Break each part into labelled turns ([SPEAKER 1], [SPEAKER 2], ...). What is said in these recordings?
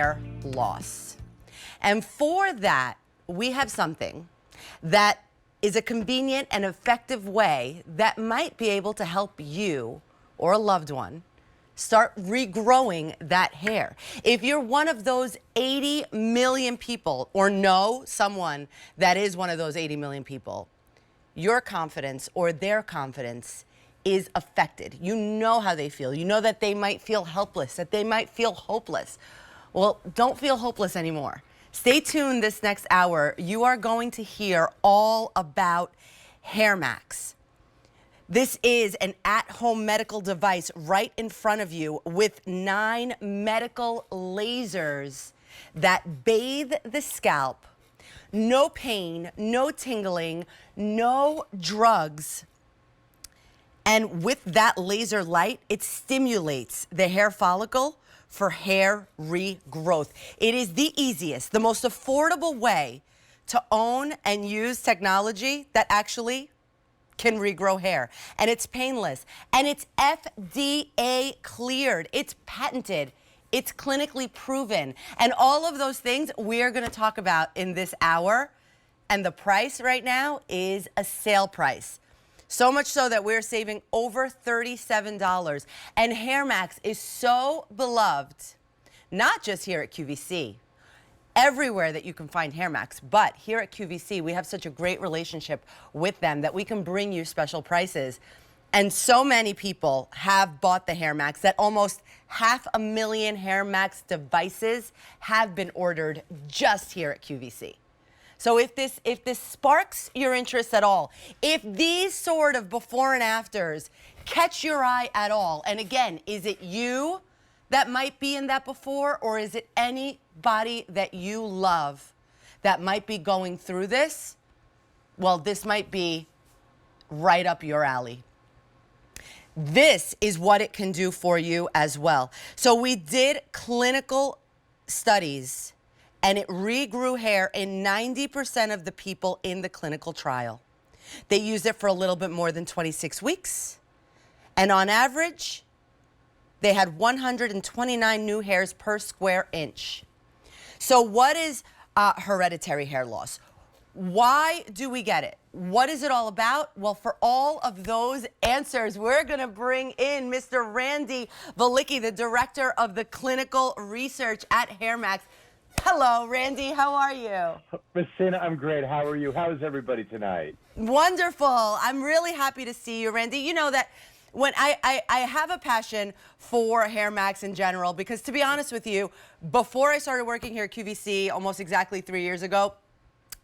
[SPEAKER 1] hair loss. And for that, we have something that is a convenient and effective way that might be able to help you or a loved one start regrowing that hair. If you're one of those 80 million people, or know someone that is one of those 80 million people, your confidence or their confidence is affected. You know how they feel. You know that they might feel helpless, that they might feel hopeless. Well, don't feel hopeless anymore. Stay tuned this next hour. You are going to hear all about Hairmax. This is an at-home medical device right in front of you with 9 medical lasers that bathe the scalp. No pain, no tingling, no drugs. And with that laser light, it stimulates the hair follicle for hair regrowth. It is the easiest, the most affordable way to own and use technology that actually can regrow hair. And it's painless. And it's FDA cleared. It's patented. It's clinically proven. And all of those things we're going to talk about in this hour. And the price right now is a sale price. So much so that we're saving over $37. And Hairmax is so beloved, not just here at QVC, everywhere that you can find Hairmax, but here at QVC, we have such a great relationship with them that we can bring you special prices. And so many people have bought the Hairmax that almost 500,000 Hairmax devices have been ordered just here at QVC. So if this sparks your interest at all, if these sort of before and afters catch your eye at all, and again, is it you that might be in that before, or is it anybody that you love that might be going through this? Well, this might be right up your alley. This is what it can do for you as well. So we did clinical studies, and it regrew hair in 90% of the people in the clinical trial. They used it for a little bit more than 26 weeks. And on average, they had 129 new hairs per square inch. So what is hereditary hair loss? Why do we get it? What is it all about? Well, for all of those answers, we're going to bring in Mr. Randy Valicki, the director of the clinical research at Hairmax. Hello, Randy. How are you?
[SPEAKER 2] Messina, I'm great. How are you? How is everybody tonight?
[SPEAKER 1] Wonderful. I'm really happy to see you, Randy. You know that when I have a passion for Hairmax in general, because to be honest with you, before I started working here at QVC almost exactly 3 years ago,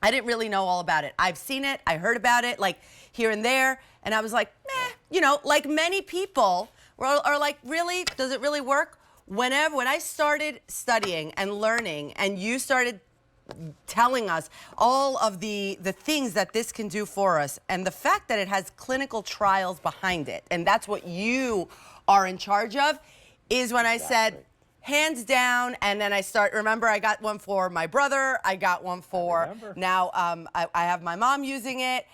[SPEAKER 1] I didn't really know all about it. I've seen it, I heard about it, like here and there, and I was like, meh, you know, like many people are like, really? Does it really work? When I started studying and learning, and you started telling us all of the things that this can do for us, and the fact that it has clinical trials behind it, and that's what you are in charge of, is when I said, hands down. And then remember, I got one for my brother, I got one for, now I have my mom using it.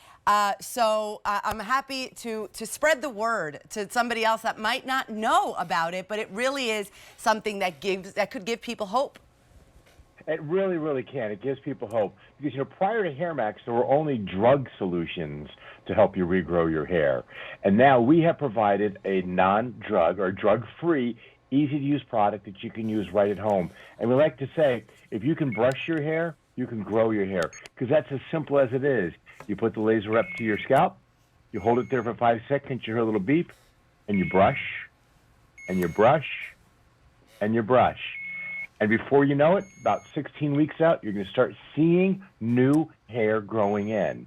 [SPEAKER 1] So I'm happy to spread the word to somebody else that might not know about it, but it really is something that could give people hope.
[SPEAKER 2] It really, really can. It gives people hope. Because, you know, prior to Hairmax, there were only drug solutions to help you regrow your hair. And now we have provided a non-drug or drug-free, easy-to-use product that you can use right at home. And we like to say, if you can brush your hair, you can grow your hair. Because that's as simple as it is. You put the laser up to your scalp, you hold it there for 5 seconds, you hear a little beep, and you brush, and you brush, and you brush. And before you know it, about 16 weeks out, you're going to start seeing new hair growing in.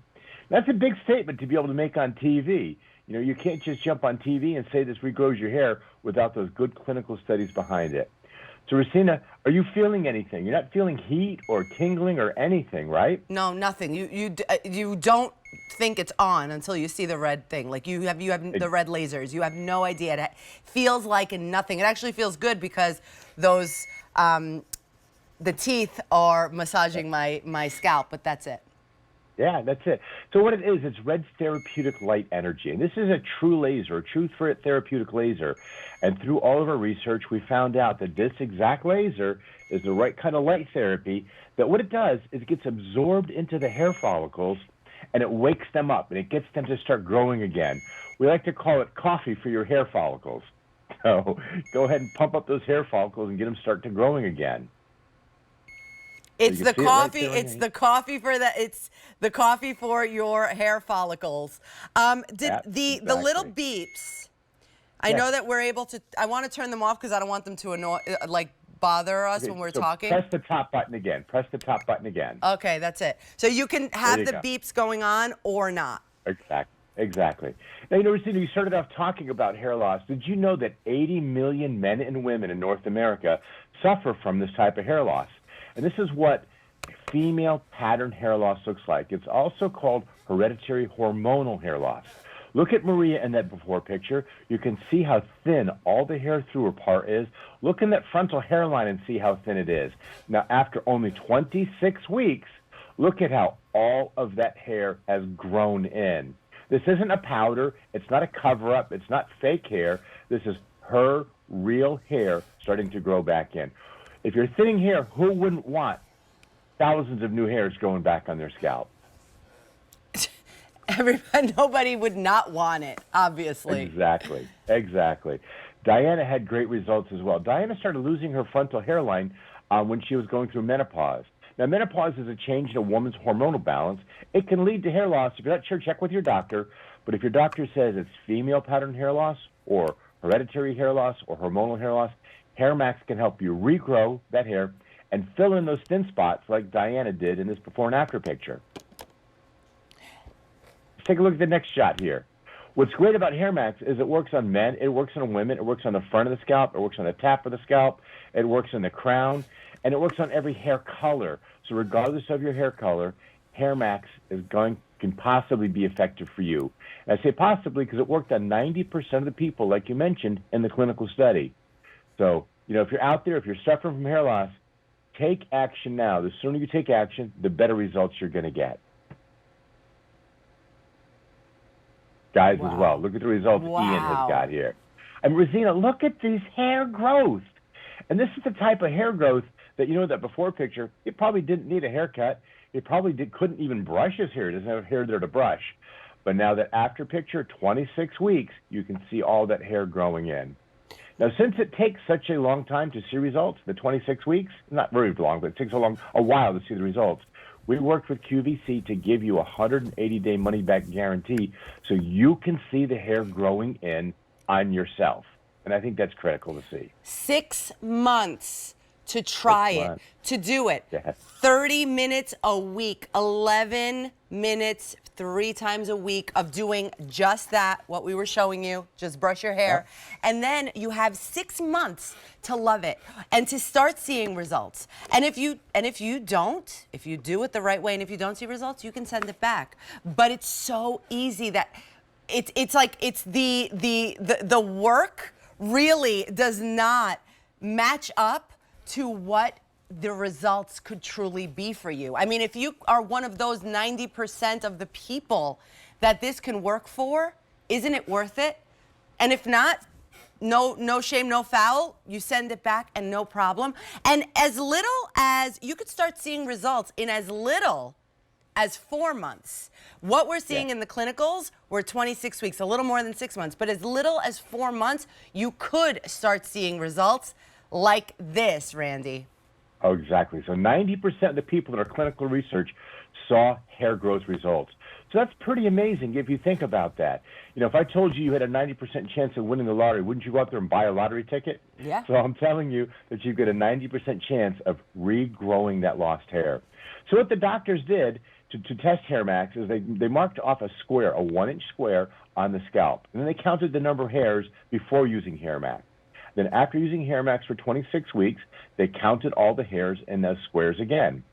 [SPEAKER 2] That's a big statement to be able to make on TV. You know, you can't just jump on TV and say this regrows your hair without those good clinical studies behind it. So, Racina, are you feeling anything? You're not feeling heat or tingling or anything, right?
[SPEAKER 1] No, nothing. You don't think it's on until you see the red thing. Like you have the red lasers. You have no idea. It feels like nothing. It actually feels good because those the teeth are massaging my scalp, but that's it.
[SPEAKER 2] Yeah, that's it. So what it is, it's red therapeutic light energy. And this is a true laser, a true therapeutic laser. And through all of our research, we found out that this exact laser is the right kind of light therapy, that what it does is it gets absorbed into the hair follicles and it wakes them up and it gets them to start growing again. We like to call it coffee for your hair follicles. So go ahead and pump up those hair follicles and get them start to growing again.
[SPEAKER 1] It's
[SPEAKER 2] So
[SPEAKER 1] the coffee.
[SPEAKER 2] Right
[SPEAKER 1] It's the coffee for the. It's the coffee for your hair follicles. Did the little beeps? I know that we're able to. I want to turn them off because I don't want them to annoy, bother us when we're talking.
[SPEAKER 2] Press the top button again. Press the top button again.
[SPEAKER 1] Okay, that's it. So you can have the beeps going on or not.
[SPEAKER 2] Exactly. Now, Rosina, you started off talking about hair loss. Did you know that 80 million men and women in North America suffer from this type of hair loss? And this is what female pattern hair loss looks like. It's also called hereditary hormonal hair loss. Look at Maria in that before picture. You can see how thin all the hair through her part is. Look in that frontal hairline and see how thin it is. Now, after only 26 weeks, look at how all of that hair has grown in. This isn't a powder. It's not a cover-up. It's not fake hair. This is her real hair starting to grow back in. If you're thinning hair, who wouldn't want thousands of new hairs growing back on their scalp?
[SPEAKER 1] Everybody, nobody would not want it, obviously.
[SPEAKER 2] Exactly. Diana had great results as well. Diana started losing her frontal hairline when she was going through menopause. Now, menopause is a change in a woman's hormonal balance. It can lead to hair loss. If you're not sure, check with your doctor. But if your doctor says it's female pattern hair loss or hereditary hair loss or hormonal hair loss, Hairmax can help you regrow that hair and fill in those thin spots like Diana did in this before and after picture. Let's take a look at the next shot here. What's great about Hairmax is it works on men, it works on women, it works on the front of the scalp, it works on the top of the scalp, it works on the crown, and it works on every hair color. So regardless of your hair color, Hairmax can possibly be effective for you. And I say possibly because it worked on 90% of the people, like you mentioned, in the clinical study. So, if you're out there, if you're suffering from hair loss, take action now. The sooner you take action, the better results you're going to get. Guys as well, look at the results Ian has got here. And Rosina, look at these hair growth. And this is the type of hair growth that, that before picture, it probably didn't need a haircut. It probably couldn't even brush his hair. It doesn't have hair there to brush. But now that after picture, 26 weeks, you can see all that hair growing in. Now, since it takes such a long time to see results, the 26 weeks, not very long, but it takes a while to see the results, we worked with QVC to give you a 180-day money-back guarantee so you can see the hair growing in on yourself. And I think that's critical to see.
[SPEAKER 1] 6 months to try it, to do it.
[SPEAKER 2] Yes.
[SPEAKER 1] 30 minutes a week, 11 minutes 3 times a week of doing just that, what we were showing you, just brush your hair. And then you have 6 months to love it and to start seeing results. And if you do it the right way and if you don't see results, you can send it back. But it's so easy that it's like the work really does not match up to what the results could truly be for you. I mean, if you are one of those 90% of the people that this can work for, isn't it worth it? And if not, no shame, no foul. You send it back and no problem. And as little as you could start seeing results in as little as 4 months. What we're seeing in the clinicals were 26 weeks, a little more than 6 months, but as little as 4 months, you could start seeing results like this, Randy.
[SPEAKER 2] Oh, exactly. So 90% of the people in our clinical research saw hair growth results. So that's pretty amazing if you think about that. If I told you had a 90% chance of winning the lottery, wouldn't you go out there and buy a lottery ticket?
[SPEAKER 1] Yeah.
[SPEAKER 2] So I'm telling you that you've got a 90% chance of regrowing that lost hair. So what the doctors did to test Hairmax is they marked off a square, a 1-inch square on the scalp. And then they counted the number of hairs before using Hairmax. Then after using Hairmax for 26 weeks, they counted all the hairs in those squares again.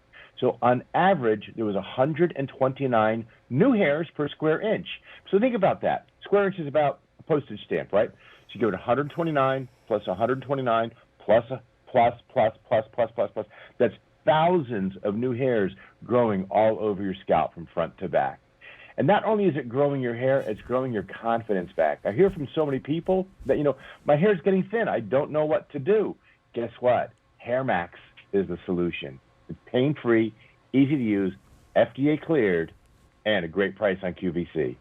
[SPEAKER 2] So on average, there was 129 new hairs per square inch. So think about that. Square inch is about a postage stamp, right? So you go to 129 plus 129 plus. That's thousands of new hairs growing all over your scalp from front to back. And not only is it growing your hair, it's growing your confidence back. I hear from so many people that, my hair's getting thin. I don't know what to do. Guess what? Hairmax is the solution. It's pain-free, easy to use, FDA-cleared, and a great price on QVC.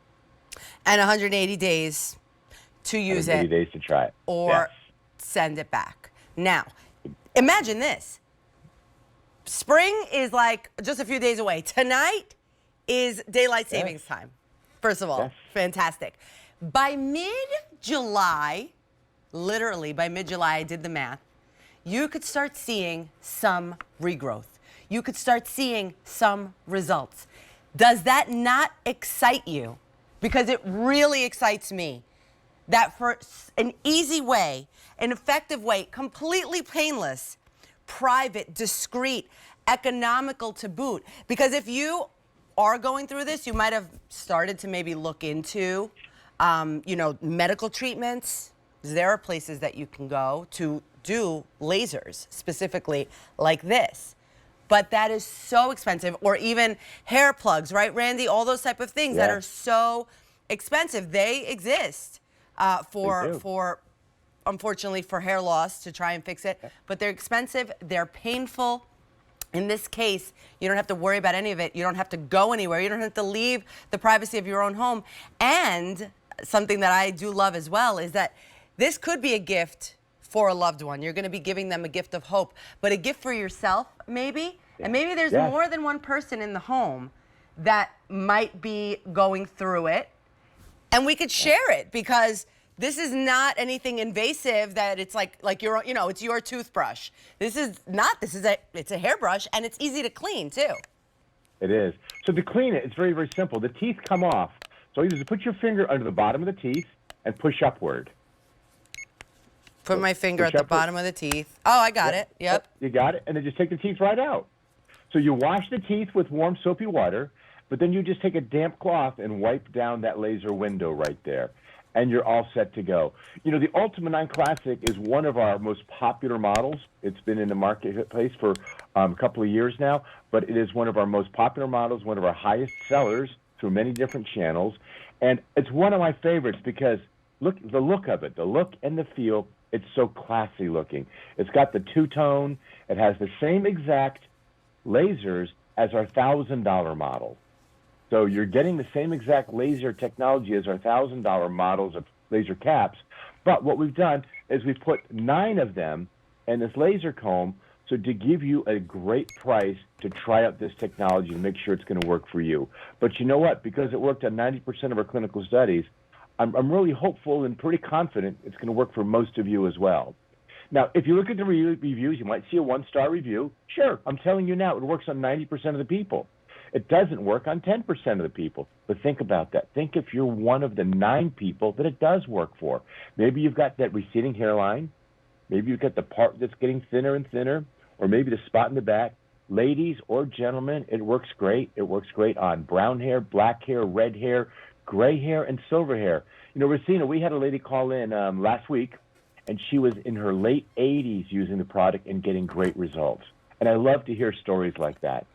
[SPEAKER 1] And 180 days to use
[SPEAKER 2] 180
[SPEAKER 1] it.
[SPEAKER 2] days to try it.
[SPEAKER 1] Or send it back. Now, imagine this. Spring is like just a few days away. Tonight is daylight savings time. First of all, fantastic. By mid-July, literally by mid-July, I did the math, you could start seeing some regrowth. You could start seeing some results. Does that not excite you? Because it really excites me that for an easy way, an effective way, completely painless, private, discreet, economical to boot. Because if you are going through this, you might have started to maybe look into, medical treatments. There are places that you can go to do lasers specifically like this. But that is so expensive, or even hair plugs, right, Randy? All those type of things that are so expensive. They exist for unfortunately, for hair loss to try and fix it. But they're expensive. They're painful. In this case, you don't have to worry about any of it. You don't have to go anywhere. You don't have to leave the privacy of your own home. And something that I do love as well is that this could be a gift for a loved one. You're going to be giving them a gift of hope, but a gift for yourself, maybe. And maybe there's more than one person in the home that might be going through it. And we could share it, because this is not anything invasive that it's like your, it's your toothbrush. This is not, it's a hairbrush, and it's easy to clean too.
[SPEAKER 2] It is. So to clean it, it's very, very simple. The teeth come off. So you just put your finger under the bottom of the teeth and push upward.
[SPEAKER 1] Put my finger at the bottom of the teeth. Oh, I got it. Yep.
[SPEAKER 2] You got it. And then just take the teeth right out. So you wash the teeth with warm soapy water, but then you just take a damp cloth and wipe down that laser window right there. And you're all set to go. The Ultima 9 Classic is one of our most popular models. It's been in the marketplace for a couple of years now, but it is one of our most popular models, one of our highest sellers through many different channels. And it's one of my favorites because look, the look of it, the look and the feel, it's so classy looking. It's got the two-tone. It has the same exact lasers as our $1,000 model. So you're getting the same exact laser technology as our $1,000 models of laser caps. But what we've done is we've put 9 of them in this LaserComb, so to give you a great price to try out this technology and make sure it's going to work for you. But you know what? Because it worked on 90% of our clinical studies, I'm really hopeful and pretty confident it's going to work for most of you as well. Now, if you look at the reviews, you might see a 1-star review. Sure, I'm telling you now, it works on 90% of the people. It doesn't work on 10% of the people. But think about that. Think if you're one of the 9 people that it does work for. Maybe you've got that receding hairline. Maybe you've got the part that's getting thinner and thinner, or maybe the spot in the back. Ladies or gentlemen, it works great. It works great on brown hair, black hair, red hair, gray hair, and silver hair. Racina, we had a lady call in last week, and she was in her late 80s using the product and getting great results. And I love to hear stories like that.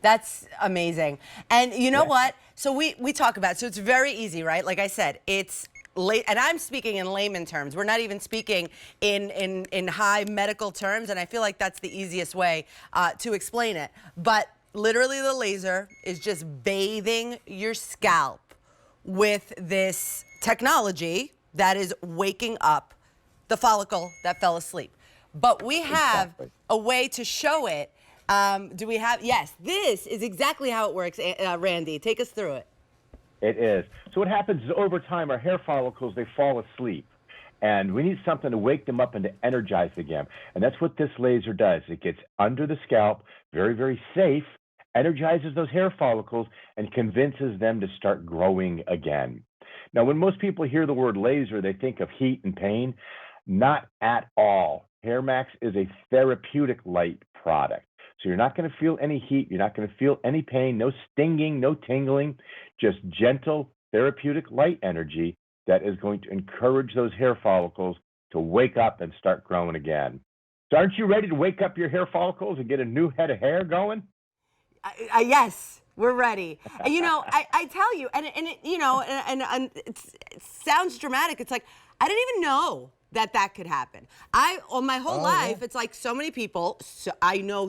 [SPEAKER 1] That's amazing. And you know what? So we talk about, so it's very easy, right? Like I said, it's late, and I'm speaking in layman terms. We're not even speaking in high medical terms, and I feel like that's the easiest way to explain it. But literally the laser is just bathing your scalp with this technology that is waking up the follicle that fell asleep. But we have a way to show it. Do we have? Yes, this is exactly how it works. Randy, take us through it.
[SPEAKER 2] It is. So what happens is over time, our hair follicles, they fall asleep. And we need something to wake them up and to energize again. And that's what this laser does. It gets under the scalp, very, very safe, energizes those hair follicles, and convinces them to start growing again. Now, when most people hear the word laser, they think of heat and pain. Not at all. Hairmax is a therapeutic light product. So you're not going to feel any heat. You're not going to feel any pain, no stinging, no tingling, just gentle therapeutic light energy that is going to encourage those hair follicles to wake up and start growing again. So aren't you ready to wake up your hair follicles and get a new head of hair going?
[SPEAKER 1] Yes, we're ready. And, you know, I tell you, and it, you know, and it sounds dramatic. It's like, I didn't even know that could happen. On my whole life, it's like so many people, so I know